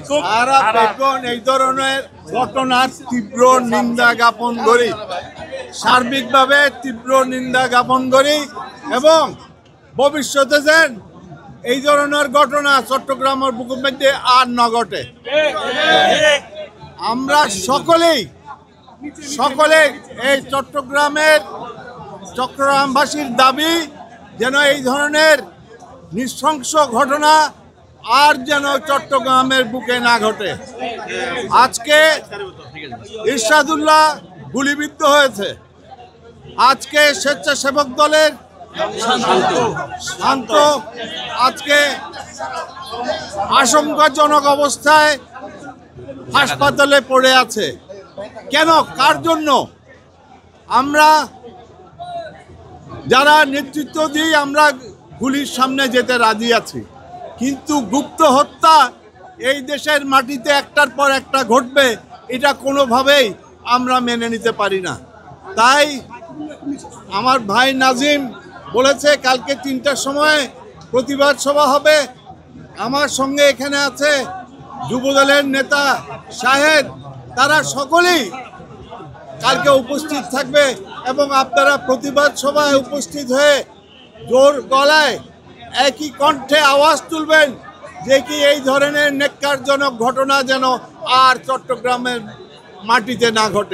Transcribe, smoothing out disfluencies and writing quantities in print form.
সারা বেগন এই ধরনের ঘটনার তীব্র নিন্দা জ্ঞাপন করি, সার্বিকভাবে তীব্র নিন্দা জ্ঞাপন করি এবং ভবিষ্যতে যেন এই ধরনের ঘটনা চট্টগ্রামের বুকের মধ্যে আর না ঘটে। আমরা সকলে এই চট্টগ্রামবাসীর দাবি যেন এই ধরনের নৃশংস ঘটনা আর যেন চট্টগ্রামের বুকে না ঘটে। আজকে ইরশাদুল্লাহ গুলিবিদ্ধ হয়েছে, আজকে স্বেচ্ছাসেবক দলের শান্ত আজকে আশঙ্কাজনক অবস্থায় হাসপাতালে পড়ে আছে। কেন, কার জন্য? আমরা যারা নেতৃত্ব দিই আমরা গুলির সামনে যেতে রাজি আছি, কিন্তু গুপ্ত হত্যা এই দেশের মাটিতে একটার পর একটা ঘটবে, এটা কোনোভাবেই আমরা মেনে নিতে পারি না। তাই আমার ভাই নাজিম বলেছে কালকে ৩টার সময় প্রতিবাদ সভা হবে। আমার সঙ্গে এখানে আছে যুবদলের নেতা শাহেদ, তারা সকলেই কালকে উপস্থিত থাকবে এবং আপনারা প্রতিবাদ সভায় উপস্থিত হয়ে জোর গলায় একই কণ্ঠে আওয়াজ তুলবেন যে কি এই ধরনের ন্যাক্কারজনক ঘটনা যেন আর চট্টগ্রামের মাটিতে না ঘটে।